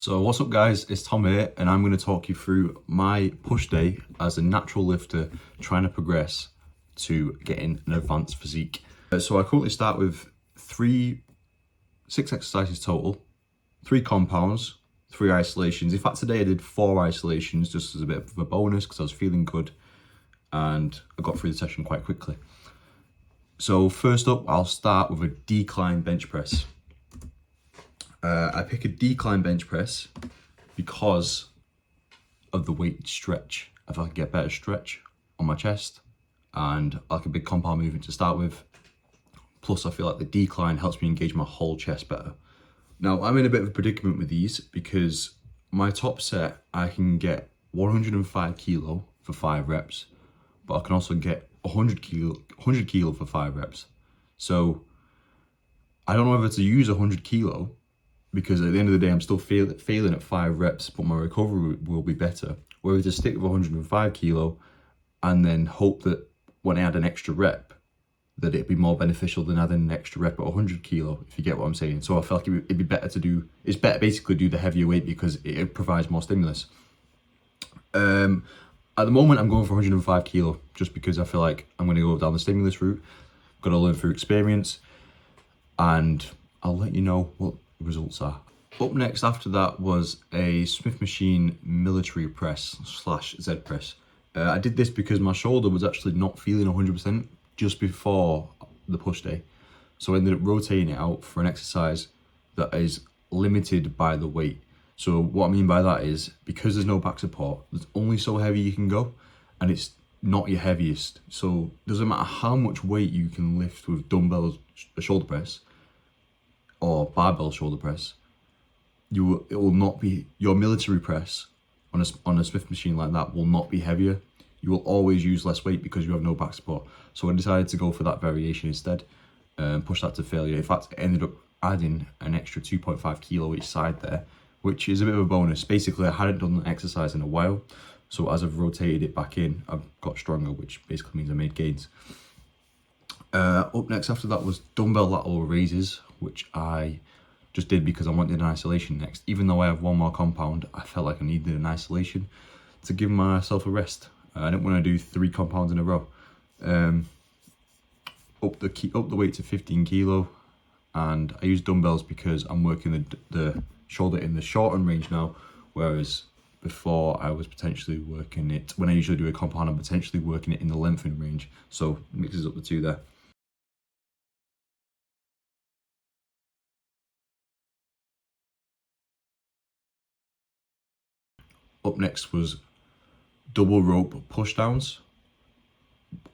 So what's up guys, it's Tom here and I'm going to talk you through my push day as a natural lifter trying to progress to getting an advanced physique. So I currently start with six exercises total, 3 compounds, 3 isolations. In fact today I did 4 isolations just as a bit of a bonus because I was feeling good and I got through the session quite quickly. So first up I'll start with a decline bench press. I pick a decline bench press because of the weight stretch. I feel like I get better stretch on my chest and I like a big compound movement to start with. Plus I feel like the decline helps me engage my whole chest better. Now I'm in a bit of a predicament with these because my top set I can get 105 kilo for 5 reps, but I can also get 100 kilo for 5 reps. So I don't know whether to use 100 kilo because at the end of the day I'm still failing at 5 reps, but my recovery will be better. Whether to stick with 105 kilo and then hope that when I add an extra rep that it'd be more beneficial than adding an extra rep at 100 kilo, if you get what I'm saying. So I feel like it'd be better to do, it's better basically do the heavier weight because it provides more stimulus. At the moment I'm going for 105 kilo just because I feel like I'm going to go down the stimulus route. Got to learn through experience and I'll let you know what results are. Up next after that was a Smith Machine military press / Z press. I did this because my shoulder was actually not feeling 100% just before the push day. So I ended up rotating it out for an exercise that is limited by the weight. So what I mean by that is because there's no back support, there's only so heavy you can go and it's not your heaviest. So it doesn't matter how much weight you can lift with dumbbells, shoulder press, or barbell shoulder press, it will not be, your military press on a Smith machine like that will not be heavier. You will always use less weight because you have no back support. So I decided to go for that variation instead and push that to failure. In fact, I ended up adding an extra 2.5 kilo each side there, which is a bit of a bonus. Basically, I hadn't done the exercise in a while. So as I've rotated it back in, I've got stronger, which basically means I made gains. Up next after that was dumbbell lateral raises, which I just did because I wanted an isolation next. Even though I have 1 more compound, I felt like I needed an isolation to give myself a rest. I didn't want to do 3 compounds in a row. Up the weight to 15 kilo, and I use dumbbells because I'm working the shoulder in the shortened range now, whereas before I was potentially working it, when I usually do a compound, I'm potentially working it in the lengthened range. So mixes up the two there. Up next was double rope push downs.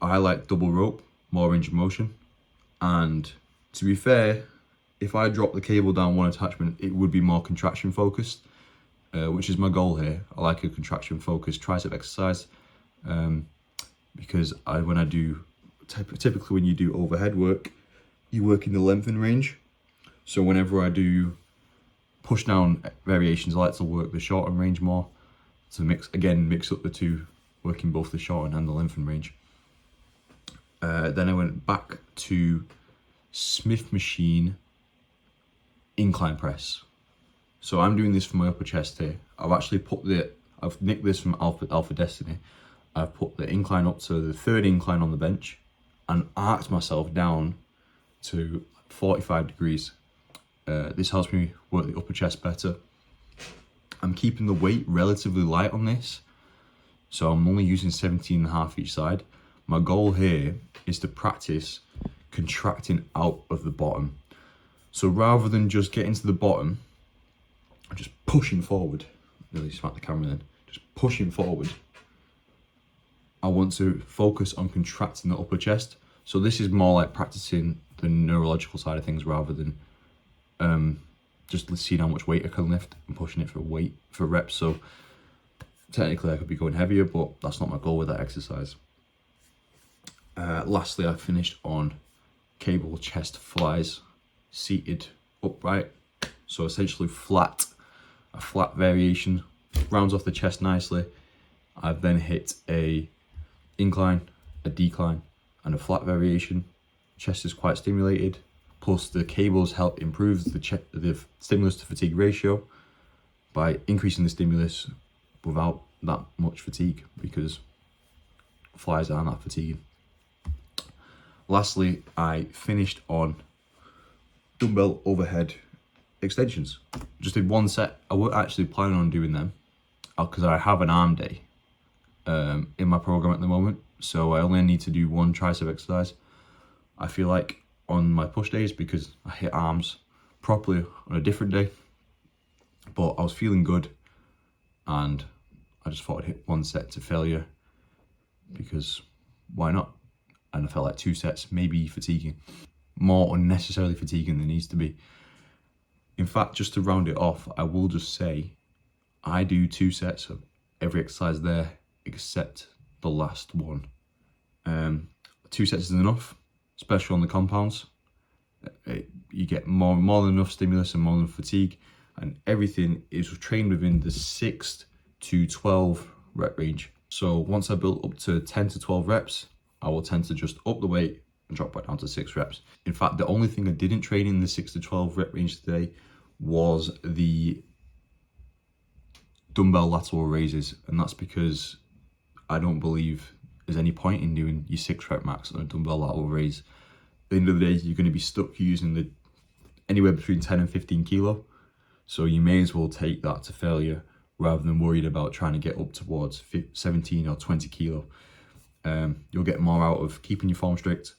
I like double rope, more range of motion. And to be fair, if I drop the cable down one attachment, it would be more contraction focused, which is my goal here. I like a contraction focused tricep exercise because when I do, typically when you do overhead work, you work in the lengthen range. So whenever I do push down variations, I like to work the shorten range more to mix up the two, working both the shorten and the lengthen range. Then I went back to Smith Machine incline press. So I'm doing this for my upper chest here. I've nicked this from Alpha Destiny. I've put the incline up to the 3rd incline on the bench and arced myself down to 45 degrees. This helps me work the upper chest better. I'm keeping the weight relatively light on this, so I'm only using 17.5 each side. My goal here is to practice contracting out of the bottom. So rather than just getting to the bottom, I'm just pushing forward. Really smack the camera then. Just pushing forward. I want to focus on contracting the upper chest. So this is more like practicing the neurological side of things rather than just seeing how much weight I can lift and pushing it for reps. So technically I could be going heavier, but that's not my goal with that exercise. Lastly, I finished on cable chest flies, seated upright. So essentially a flat variation, rounds off the chest nicely. I've then hit a incline, a decline, and a flat variation. Chest is quite stimulated. Plus the cables help improve the stimulus to fatigue ratio. by increasing the stimulus without that much fatigue, because flies aren't that fatiguing. Lastly, I finished on dumbbell overhead extensions. Just did one set. I wasn't actually planning on doing them because I have an arm day in my program at the moment, so I only need to do one tricep exercise. I feel like on my push days, because I hit arms properly on a different day, but I was feeling good and I just thought I'd hit one set to failure, because why not? And I felt like 2 sets may be fatiguing, more unnecessarily fatiguing than it needs to be. In fact, just to round it off, I will just say I do 2 sets of every exercise there except the last one. 2 sets is enough, especially on the compounds. You get more than enough stimulus and more than fatigue, and everything is trained within the 6 to 12 rep range. So once I build up to 10 to 12 reps, I will tend to just up the weight and drop back down to 6 reps. In fact, the only thing I didn't train in the 6 to 12 rep range today was the dumbbell lateral raises, and that's because I don't believe there's any point in doing your 6 rep max on a dumbbell lateral raise. At the end of the day, you're going to be stuck using anywhere between 10 and 15 kilo, so you may as well take that to failure rather than worried about trying to get up towards 17 or 20 kilo. You'll get more out of keeping your form strict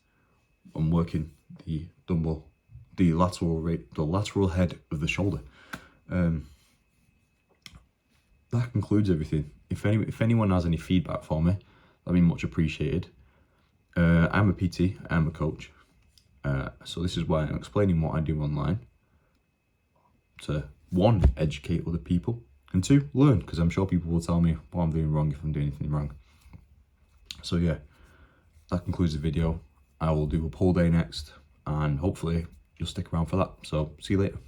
and working the lateral head of the shoulder. That concludes everything. If anyone has any feedback for me, that'd be much appreciated. I'm a PT, I'm a coach, so this is why I'm explaining what I do online to 1, educate other people, and 2, learn, because I'm sure people will tell me what I'm doing wrong if I'm doing anything wrong. So yeah, that concludes the video. I will do a pull day next, and hopefully you'll stick around for that. So see you later.